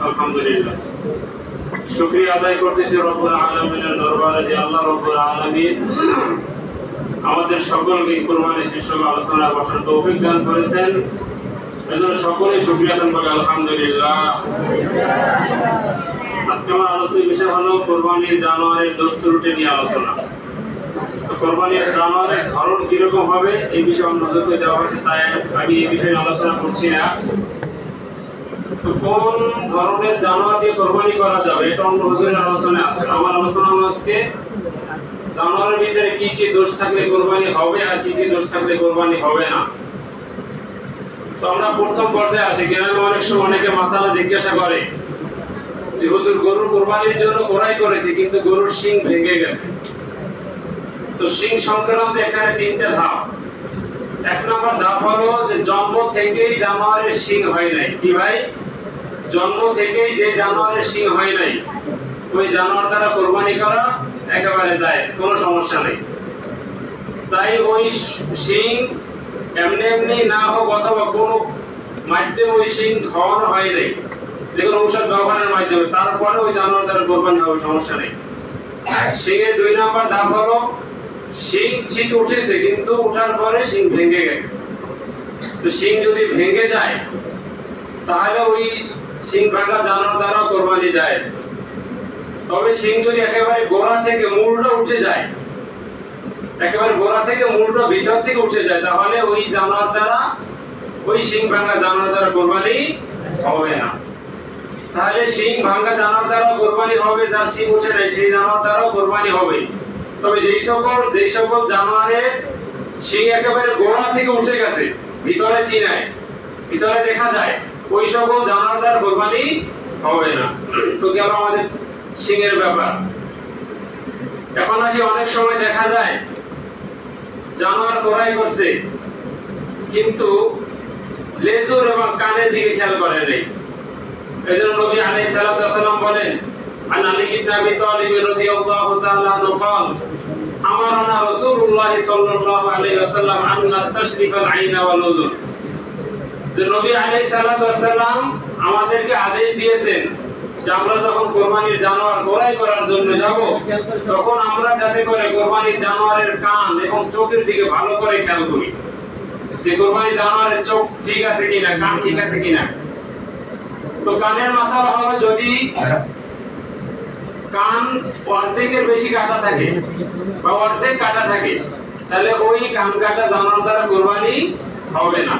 আলহামদুলিল্লাহ, শুকরিয়া আদায় করতেছি রব্বুল আলামিনের দরবারে যে আল্লাহ রব্বুল আলামিন আমাদের সকলকে কুরবানি শীর্ষক আলোচনা বসার তৌফিক দান করেছেন। এজন্য সকলেই শুকরিয়া আদায় করি আলহামদুলিল্লাহ। আজকে আমার আলোচনার বিষয় হলো কুরবানির জানোয়ারের দোষ ত্রুটি নিয়ে আলোচনা। কোরবানির জানোয়ারের ধরন কিরকম হবে এই বিষয়ে নজর করে দেওয়া হয়েছে, তাই আমি এই বিষয়ে আলোচনা করছি না। তো কোন ধরনের জানোয়ার দিয়ে কোরবানি করা যাবে এটা অন্য হুজুরের আলোচনায় আছে। আমার আলোচনা হলো আজকে জানোয়ারের ভিতরে কি কি দোষ থাকলে কোরবানি হবে আর কি কি দোষ থাকলে কোরবানি হবে না। তো আমরা প্রথম পর্যায়ে আছি। গ্রামে অনেক সময় অনেকে মাসালা জিজ্ঞাসা করে যে হুজুর গরুর কোরবানির জন্য কোরাই করেছি কিন্তু গরুর শিং ভেঙে গেছে। তো শিং সংক্রান্ত এখানে তিনটা ধাপ। এক নম্বর ধাপ হলো যে জন্ম থেকেই জানোয়ারের শিং হয় নাই। কি ভাই? জন্ম থেকেই যে জানোয়ারের শিং হয় নাই ওই জানোয়ার দ্বারা কোরবানি করা একেবারে জায়েজ, কোনো সমস্যা নেই। চাই ওই শিং এমনি এমনি না হোক অথবা কোনো মাধ্যমে ওই শিং খাওয়ানো হয় নাই, যেগুলো ঔষধ ব্যবহারের মাধ্যমে, তারপরে ওই জানোয়ার দ্বারা কোরবানি হবে, সমস্যা নেই। শিংয়ের দুই নম্বর ধাপ হলো শিং ঠিক উঠেছে কিন্তু উঠার পরে শিং ভেঙে গেছে। তো শিং যদি ভেঙে যায় তাহলে ওই শিং ভাঙা জানোয়ার দ্বারা কোরবানি জায়েজ। তবে শিং যদি একেবারে গোড়া থেকে মূলটা উঠে যায়, একেবারে গোড়া থেকে মূলটা ভিতর থেকে উঠে যায়, তাহলে ওই জানোয়ার দ্বারা, ওই শিং ভাঙা জানোয়ার দ্বারা কোরবানি হবে না। তাহলে শিং ভাঙা জানোয়ার দ্বারা কোরবানি হবে, যার শিং উঠে নাই সেই জানোয়ার দ্বারাও কোরবানি হবে। তবে যেই সকল জানোয়ারের শিং একেবারে গোড়া থেকে উঠে গেছে, ভিতরে চিনায়, ভিতরে দেখা যায়, ওই সকল জানোয়ার দ্বারা কোরবানি হবে না। তো গেল আমাদের শিংয়ের ব্যাপার। এখন আসি, অনেক সময় দেখা যায় জানোয়ার কোরাই করছে কিন্তু লেজুর এবং কানের দিকে খেয়াল করে নাই। এজন্য নবী আলাইহিস সালাতু ওয়াস সালাম বলেন, আন আলী ইবনে আবি তালিব রাদিয়াল্লাহু তাআলা আনহু قال আমারানা রাসূলুল্লাহ সাল্লাল্লাহু আলাইহি ওয়াসাল্লাম আন নাস্তাশরিফাল আইনা ওয়াল উযুন। যে নবী আলাইহিস সালাতু ওয়াস সালাম আমাদেরকে আদেশ দিয়েছেন যে আমরা যখন কোরবানির জানোয়ার কোরাই করার জন্য যাব তখন আমরা যাতে করে কোরবানির জানোয়ারের কান এবং চোখের দিকে ভালো করে খেয়াল করি যে কোরবানির জানোয়ারের চোখ ঠিক আছে কিনা, কান ঠিক আছে কিনা। তো কানের মাসালা হলো যদি কান অর্ধেকের বেশি কাটা থাকে বা অর্ধেক কাটা থাকে তাহলে ওই কান কাটা জানোয়ার দ্বারা কোরবানি হবে না।